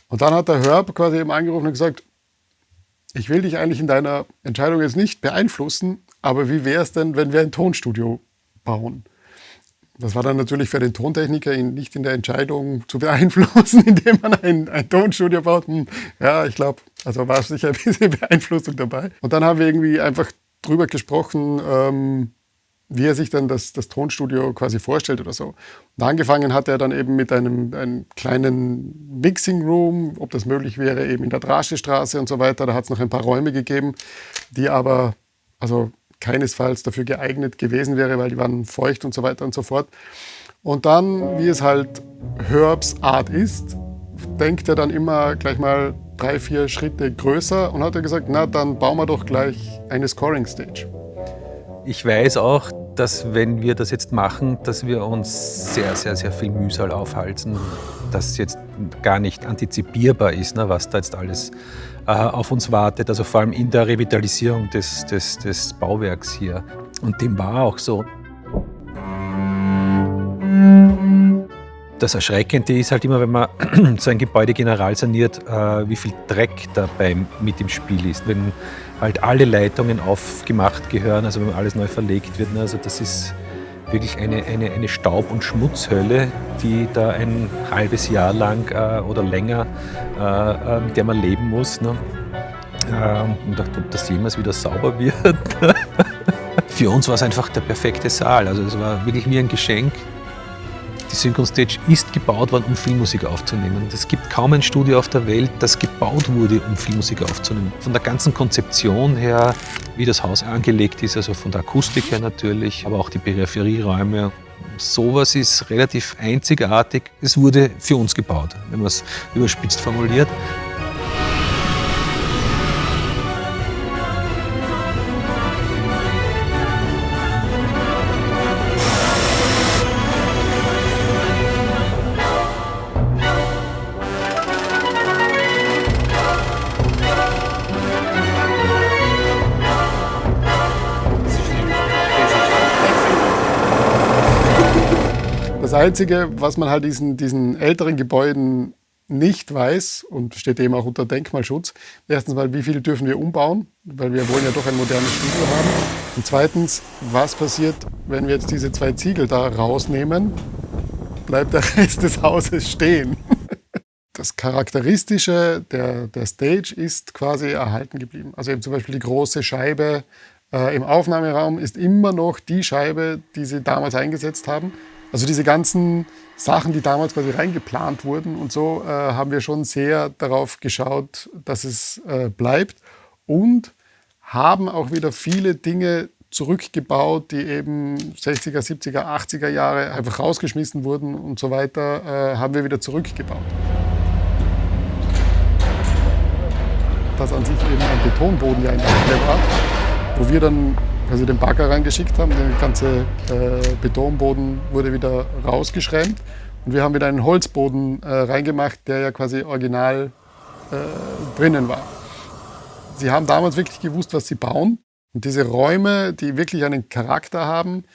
Und dann hat der Herb quasi eben angerufen und gesagt, ich will dich eigentlich in deiner Entscheidung jetzt nicht beeinflussen, aber wie wäre es denn, wenn wir ein Tonstudio bauen? Das war dann natürlich für den Tontechniker, ihn nicht in der Entscheidung zu beeinflussen, indem man ein Tonstudio baut. Ja, ich glaube, also war sicher ein bisschen Beeinflussung dabei. Und dann haben wir irgendwie einfach drüber gesprochen, wie er sich dann das Tonstudio quasi vorstellt oder so. Und angefangen hat er dann eben mit einem kleinen Mixing Room, ob das möglich wäre, eben in der Draschestraße und so weiter. Da hat es noch ein paar Räume gegeben, die aber also keinesfalls dafür geeignet gewesen wäre, weil die waren feucht und so weiter und so fort. Und dann, wie es halt Herbs Art ist, denkt er dann immer gleich mal 3, 4 Schritte größer und hat er gesagt, na, dann bauen wir doch gleich eine Scoring Stage. Ich weiß auch, dass wenn wir das jetzt machen, dass wir uns sehr, sehr, sehr viel Mühsal aufhalten, dass jetzt gar nicht antizipierbar ist, ne, was da jetzt alles auf uns wartet, also vor allem in der Revitalisierung des Bauwerks hier. Und dem war auch so. Das Erschreckende ist halt immer, wenn man so ein Gebäude generalsaniert, wie viel Dreck dabei mit im Spiel ist. Wenn halt alle Leitungen aufgemacht gehören, also wenn alles neu verlegt wird. Also das ist wirklich eine Staub- und Schmutzhölle, die da ein halbes Jahr lang oder länger, mit der man leben muss. Ne? Und ob das jemals wieder sauber wird. Für uns war es einfach der perfekte Saal. Also es war wirklich wie ein Geschenk. Die Synchronstage ist gebaut worden, um Filmmusik aufzunehmen. Es gibt kaum ein Studio auf der Welt, das gebaut wurde, um Filmmusik aufzunehmen. Von der ganzen Konzeption her, wie das Haus angelegt ist, also von der Akustik her natürlich, aber auch die Peripherieräume. Sowas ist relativ einzigartig. Es wurde für uns gebaut, wenn man es überspitzt formuliert. Das Einzige, was man halt diesen älteren Gebäuden nicht weiß, und steht eben auch unter Denkmalschutz, erstens mal, wie viel dürfen wir umbauen, weil wir wollen ja doch ein modernes Studio haben. Und zweitens, was passiert, wenn wir jetzt diese 2 Ziegel da rausnehmen, bleibt der Rest des Hauses stehen. Das Charakteristische der Stage ist quasi erhalten geblieben. Also eben zum Beispiel die große Scheibe im Aufnahmeraum ist immer noch die Scheibe, die sie damals eingesetzt haben. Also diese ganzen Sachen, die damals quasi reingeplant wurden und so, haben wir schon sehr darauf geschaut, dass es bleibt und haben auch wieder viele Dinge zurückgebaut, die eben 60er, 70er, 80er Jahre einfach rausgeschmissen wurden und so weiter, haben wir wieder zurückgebaut. Dass an sich eben ein Betonboden ja in der Halle war, wo wir dann also den Bagger reingeschickt haben, der ganze Betonboden wurde wieder rausgeschremmt und wir haben wieder einen Holzboden reingemacht, der ja quasi original drinnen war. Sie haben damals wirklich gewusst, was sie bauen und diese Räume, die wirklich einen Charakter haben,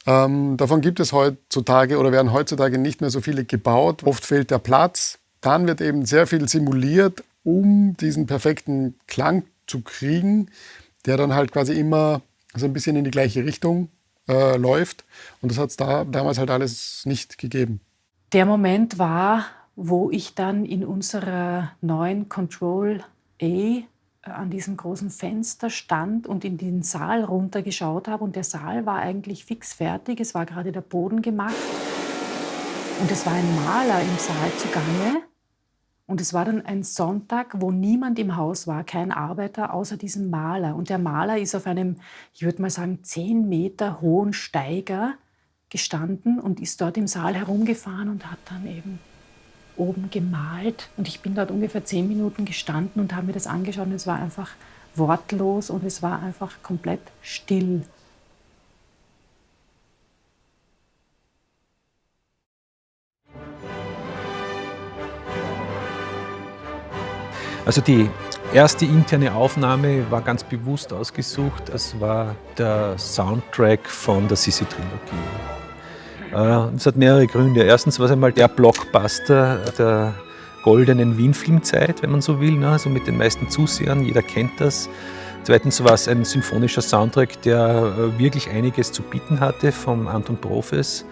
davon gibt es heutzutage oder werden heutzutage nicht mehr so viele gebaut. Oft fehlt der Platz. Dann wird eben sehr viel simuliert, um diesen perfekten Klang zu kriegen, der dann halt quasi immer so ein bisschen in die gleiche Richtung läuft. Und das hat es damals halt alles nicht gegeben. Der Moment war, wo ich dann in unserer neuen Control A an diesem großen Fenster stand und in den Saal runtergeschaut habe. Und der Saal war eigentlich fix fertig. Es war gerade der Boden gemacht. Und es war ein Maler im Saal zugange. Und es war dann ein Sonntag, wo niemand im Haus war, kein Arbeiter, außer diesem Maler. Und der Maler ist auf einem, ich würde mal sagen, 10 Meter hohen Steiger gestanden und ist dort im Saal herumgefahren und hat dann eben oben gemalt. Und ich bin dort ungefähr 10 Minuten gestanden und habe mir das angeschaut und es war einfach wortlos und es war einfach komplett still. Also die erste interne Aufnahme war ganz bewusst ausgesucht. Es war der Soundtrack von der Sissi-Trilogie. Es hat mehrere Gründe. Erstens war es einmal der Blockbuster der goldenen Wien-Filmzeit, wenn man so will, ne? Also mit den meisten Zusehern, jeder kennt das. Zweitens war es ein symphonischer Soundtrack, der wirklich einiges zu bieten hatte, vom Anton Profes.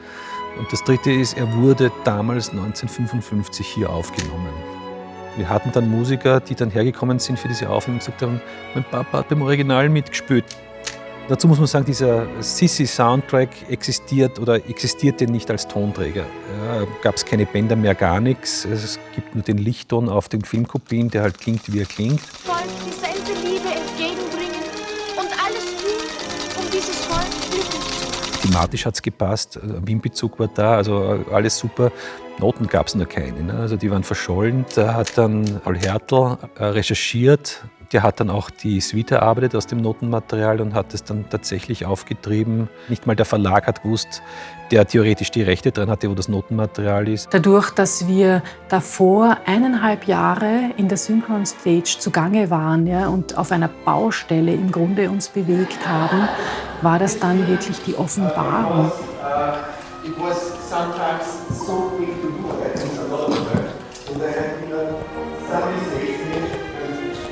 Und das dritte ist, er wurde damals 1955 hier aufgenommen. Wir hatten dann Musiker, die dann hergekommen sind für diese Aufnahme und gesagt haben, mein Papa hat beim Original mitgespielt. Dazu muss man sagen, dieser Sissi-Soundtrack existierte nicht als Tonträger. Gab es keine Bänder mehr, gar nichts. Es gibt nur den Lichtton auf den Filmkopien, der halt klingt, wie er klingt. Volk dieselbe Liebe entgegenbringen und alles tun, um dieses Volk glücklich zu machen. Thematisch hat es gepasst, Wien-Bezug war da, also alles super. Noten gab es nur keine, ne? Also die waren verschollen. Da hat dann Paul Hertel recherchiert. Der hat dann auch die Suite erarbeitet aus dem Notenmaterial und hat es dann tatsächlich aufgetrieben. Nicht mal der Verlag hat gewusst, der theoretisch die Rechte dran hatte, wo das Notenmaterial ist. Dadurch, dass wir davor 1,5 Jahre in der Synchron Stage zugange waren, ja, und auf einer Baustelle im Grunde uns bewegt haben, war das dann wirklich die Offenbarung. It was sometimes so quick to do that, it's a lot of work. Und da hat mir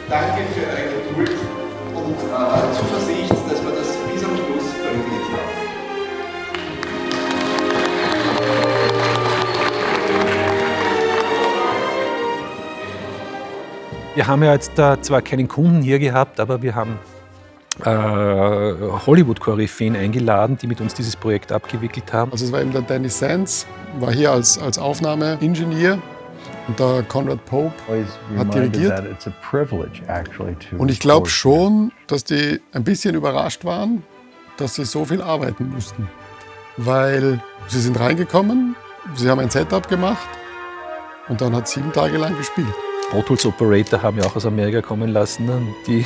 danke für eure Geduld und Zuversicht, dass wir das bis am Schluss bringen haben. Wir haben ja jetzt zwar keinen Kunden hier gehabt, aber wir haben Hollywood-Koryphäen eingeladen, die mit uns dieses Projekt abgewickelt haben. Also es war eben der Danny Sands, war hier als Aufnahmeingenieur. Und der Conrad Pope hat dirigiert. Und ich glaube schon, dass die ein bisschen überrascht waren, dass sie so viel arbeiten mussten. Weil sie sind reingekommen, sie haben ein Setup gemacht und dann hat 7 Tage lang gespielt. Pro Tools Operator haben wir auch aus Amerika kommen lassen. Ne? Die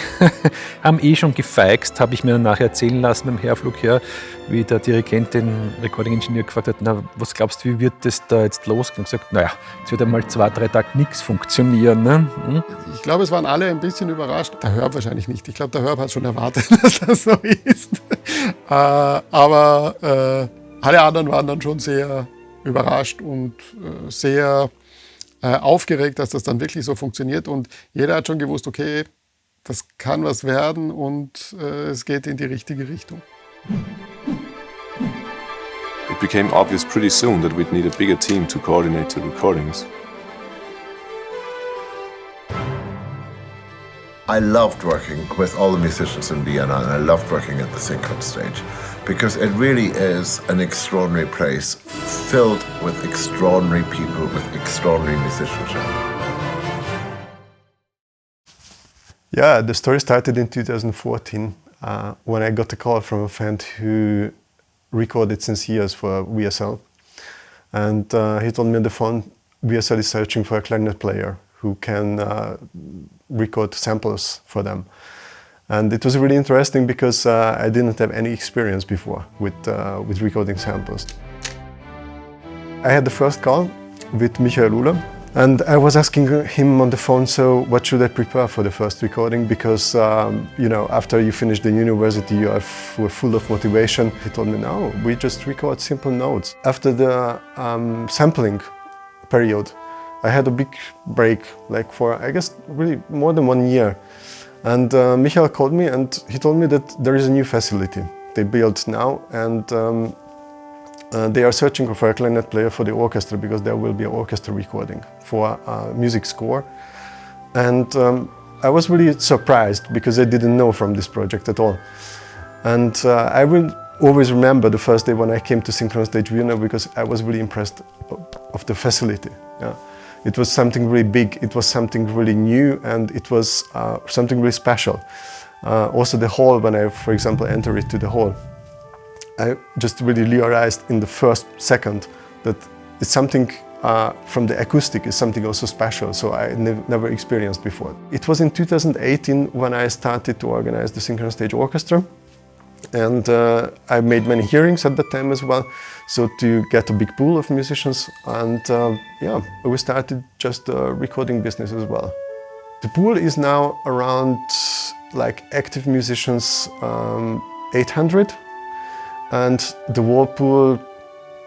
haben schon gefeixt, habe ich mir dann nachher erzählen lassen beim Herflug her, wie der Dirigent den Recording-Ingenieur gefragt hat, na, was glaubst du, wie wird das da jetzt losgehen? Und gesagt, naja, jetzt wird einmal 2-3 Tage nichts funktionieren. Ne? Ich glaube, es waren alle ein bisschen überrascht. Der Herb wahrscheinlich nicht. Ich glaube, der Herb hat schon erwartet, dass das so ist. Aber alle anderen waren dann schon sehr überrascht und sehr aufgeregt, dass das dann wirklich so funktioniert. Und jeder hat schon gewusst, okay, das kann was werden und es geht in die richtige Richtung. It became obvious pretty soon that we'd need a bigger team to coordinate the recordings. I loved working with all the musicians in Vienna, and I loved working at the Synchron Stage because it really is an extraordinary place filled with extraordinary people, with extraordinary musicianship. Yeah, the story started in 2014 when I got a call from a friend who recorded since years for VSL. And he told me on the phone, VSL is searching for a clarinet player who can record samples for them. And it was really interesting because I didn't have any experience before with recording samples. I had the first call with Michael Uhler, and I was asking him on the phone, so what should I prepare for the first recording? Because, after you finish the university, you are full of motivation. He told me, no, we just record simple notes. After the sampling period, I had a big break, like for, I guess, really more than 1 year. And Michael called me and he told me that there is a new facility they built now, and they are searching for a clarinet player for the orchestra because there will be an orchestra recording for a music score. And I was really surprised because I didn't know from this project at all. And I will always remember the first day when I came to Synchron Stage Vienna because I was really impressed of the facility. Yeah. It was something really big, it was something really new, and it was something really special. Also the hall, when I, for example, entered to the hall, I just really realized in the first second that it's something from the acoustic is something also special, so I never experienced before. It was in 2018 when I started to organize the Synchron Stage Orchestra. And I made many hearings at that time as well, so to get a big pool of musicians, and we started just a recording business as well. The pool is now around, like, active musicians, 800, and the whole pool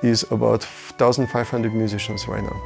is about 1,500 musicians right now.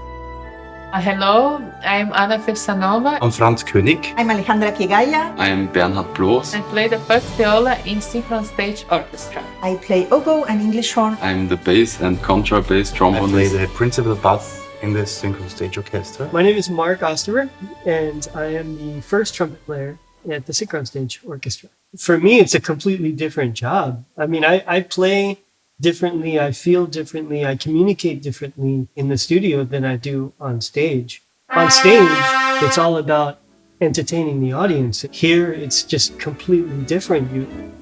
Hello, I'm Anna Fersanova. I'm Franz König. I'm Alejandra Piegaya. I'm Bernhard Bloß. I play the first viola in Synchron Stage Orchestra. I play oboe and English horn. I'm the bass and contrabass trombone. I play the principal bass in the Synchron Stage Orchestra. My name is Mark Osterberg, and I am the first trumpet player at the Synchron Stage Orchestra. For me, it's a completely different job. I mean, I play differently, I feel differently, I communicate differently in the studio than I do on stage. On stage, it's all about entertaining the audience. Here, it's just completely different.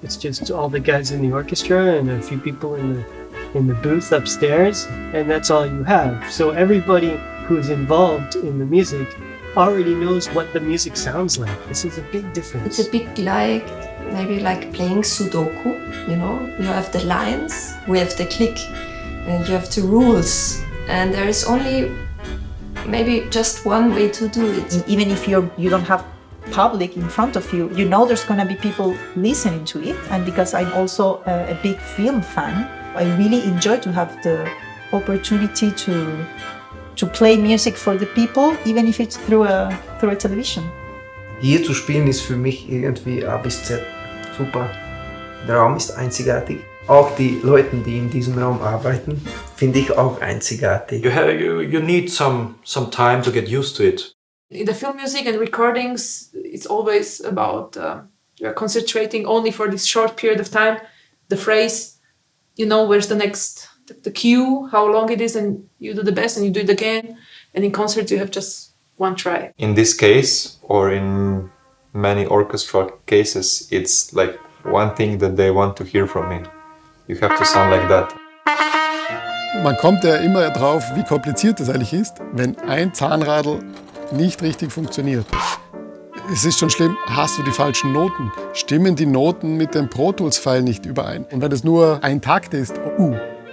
It's just all the guys in the orchestra and a few people in the booth upstairs, and that's all you have. So everybody who's involved in the music already knows what the music sounds like. This is a big difference. It's a bit like, maybe like playing Sudoku, you know? You have the lines, we have the click, and you have the rules. And there is only maybe just one way to do it. Even if you don't have public in front of you, you know there's going to be people listening to it. And because I'm also a big film fan, I really enjoy to have the opportunity to play music for the people, even if it's through a television. Hier zu spielen ist für mich irgendwie A bis Z super. Der Raum ist einzigartig. Auch die Leute, die in diesem Raum arbeiten, finde ich auch einzigartig. You need some time to get used to it. In the film music and recordings, it's always about you're concentrating only for this short period of time. The phrase, you know, where's the next, the cue, how long it is, and you do the best and you do it again. And in concert, you have just one try. In this case, or in many orchestra cases, it's like one thing that they want to hear from me. You have to sound like that. Man kommt ja immer drauf, wie kompliziert das eigentlich ist, wenn ein Zahnradl nicht richtig funktioniert. Es ist schon schlimm, hast du die falschen Noten? Stimmen die Noten mit dem Pro Tools-File nicht überein? Und wenn es nur ein Takt ist,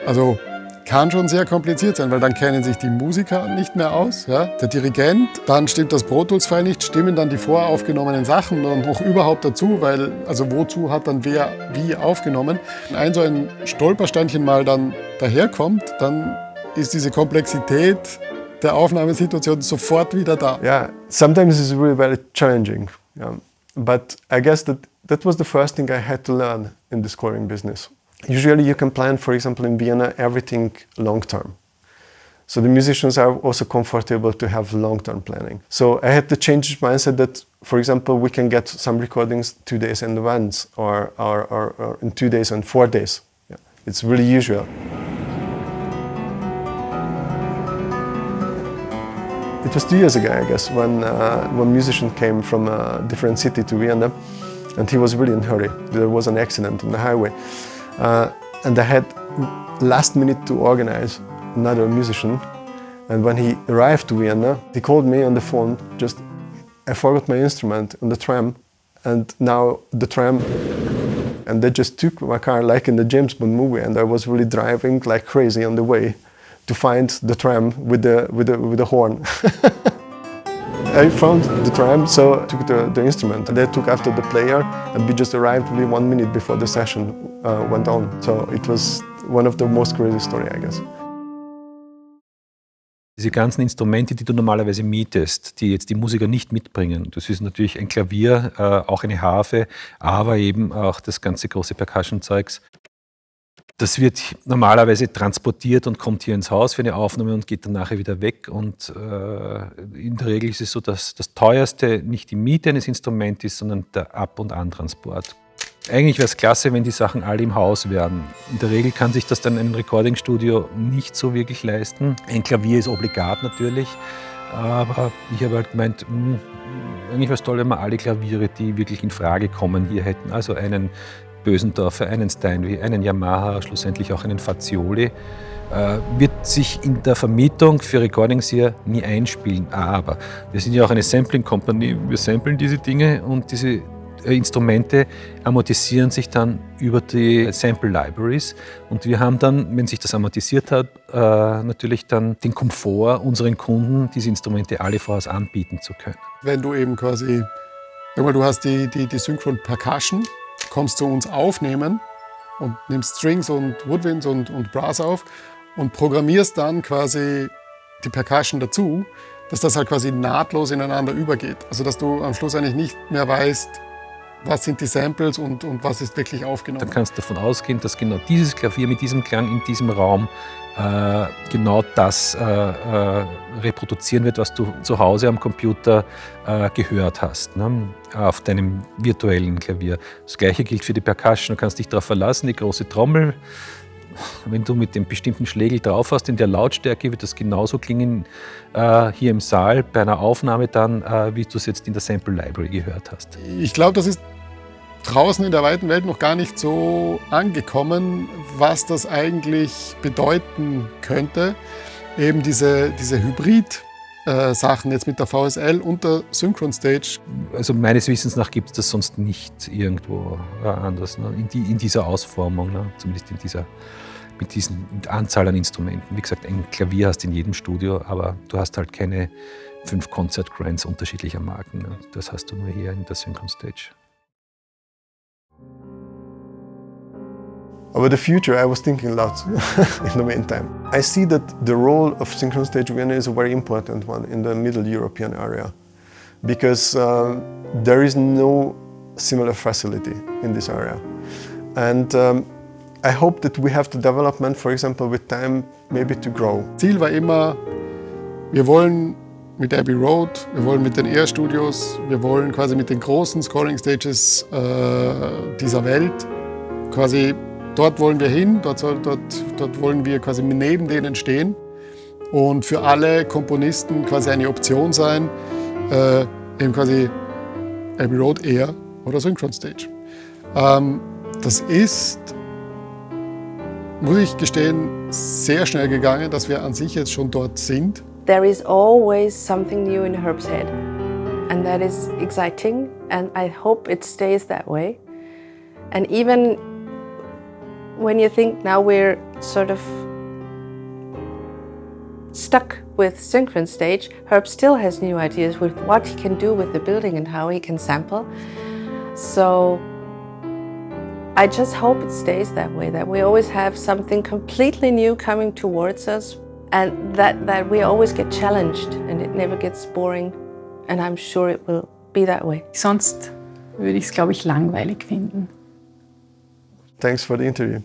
also kann schon sehr kompliziert sein, weil dann kennen sich die Musiker nicht mehr aus, ja? Der Dirigent, dann stimmt das Pro Tools-File nicht, stimmen dann die voraufgenommenen Sachen noch überhaupt dazu, weil, also wozu hat dann wer wie aufgenommen? Wenn so ein Stolpersteinchen mal dann daherkommt, dann ist diese Komplexität der Aufnahmesituation sofort wieder da. Yeah, sometimes it's really very challenging. Yeah. But I guess that was the first thing I had to learn in the scoring business. Usually you can plan, for example, in Vienna, everything long-term. So the musicians are also comfortable to have long-term planning. So I had to change mindset that, for example, we can get some recordings 2 days in advance or in 2 days and 4 days. Yeah. It's really usual. It was 2 years ago, I guess, when one musician came from a different city to Vienna, and he was really in a hurry. There was an accident on the highway. And I had last minute to organize another musician. And when he arrived to Vienna, he called me on the phone, I forgot my instrument on the tram, and now the tram, and they just took my car like in the James Bond movie, and I was really driving like crazy on the way to find the tram with the horn. I found the tram, so I took the instrument. They took after the player, and we just arrived really 1 minute before the session went on. So it was one of the most crazy stories, I guess. Diese ganzen Instrumente, die du normalerweise mietest, die jetzt die Musiker nicht mitbringen, das ist natürlich ein Klavier, auch eine Harfe, aber eben auch das ganze große Percussion-Zeugs. Das wird normalerweise transportiert und kommt hier ins Haus für eine Aufnahme und geht dann nachher wieder weg. Und in der Regel ist es so, dass das teuerste nicht die Miete eines Instruments ist, sondern der Ab- und Antransport. Eigentlich wäre es klasse, wenn die Sachen alle im Haus wären. In der Regel kann sich das dann ein Recording-Studio nicht so wirklich leisten. Ein Klavier ist obligat natürlich, aber ich habe halt gemeint, eigentlich wäre es toll, wenn wir alle Klaviere, die wirklich in Frage kommen, hier hätten. Also einen Bösendorfer, einen Steinway, einen Yamaha, schlussendlich auch einen Fazioli, wird sich in der Vermietung für Recordings hier nie einspielen. Aber wir sind ja auch eine Sampling Company, wir samplen diese Dinge und diese Instrumente amortisieren sich dann über die Sample Libraries und wir haben dann, wenn sich das amortisiert hat, natürlich dann den Komfort, unseren Kunden diese Instrumente alle voraus anbieten zu können. Wenn du eben quasi, du hast die Synchron Percussion, kommst zu uns aufnehmen und nimmst Strings und Woodwinds und Brass auf und programmierst dann quasi die Percussion dazu, dass das halt quasi nahtlos ineinander übergeht. Also dass du am Schluss eigentlich nicht mehr weißt, was sind die Samples und was ist wirklich aufgenommen. Dann kannst du davon ausgehen, dass genau dieses Klavier mit diesem Klang in diesem Raum genau das reproduzieren wird, was du zu Hause am Computer gehört hast, ne? Auf deinem virtuellen Klavier. Das Gleiche gilt für die Percussion. Du kannst dich darauf verlassen, die große Trommel. Wenn du mit dem bestimmten Schlägel drauf hast, in der Lautstärke wird das genauso klingen hier im Saal bei einer Aufnahme dann, wie du es jetzt in der Sample Library gehört hast. Ich glaube, das ist draußen in der weiten Welt noch gar nicht so angekommen, was das eigentlich bedeuten könnte. Eben diese Hybrid-Sachen jetzt mit der VSL und der Synchron Stage. Also meines Wissens nach gibt es das sonst nicht irgendwo anders, ne? In dieser Ausformung, ne? Zumindest mit diesen Anzahl an Instrumenten. Wie gesagt, ein Klavier hast du in jedem Studio, aber du hast halt keine 5 Concert Grands unterschiedlicher Marken. Ne? Das hast du nur hier in der Synchron Stage. About the future, I was thinking a lot in the meantime. I see that the role of Synchron Stage Vienna is a very important one in the Middle European area because there is no similar facility in this area. And I hope that we have the development, for example, with time, maybe to grow. Ziel war immer, wir wollen mit Abbey Road, wir wollen mit den Air Studios, wir wollen quasi mit den großen Scoring Stages dieser Welt quasi. Dort wollen wir hin, dort wollen wir quasi neben denen stehen und für alle Komponisten quasi eine Option sein, eben quasi Abbey Road, Air oder Synchron Stage. Das ist, muss ich gestehen, sehr schnell gegangen, dass wir an sich jetzt schon dort sind. There is always something new in Herb's head and that is exciting and I hope it stays that way. And even when you think now we're sort of stuck with Synchron Stage, Herb still has new ideas with what he can do with the building and how he can sample. So I just hope it stays that way, that we always have something completely new coming towards us and that we always get challenged and it never gets boring. And I'm sure it will be that way. Sonst würde ich es, glaube ich, langweilig finden. Thanks for the interview.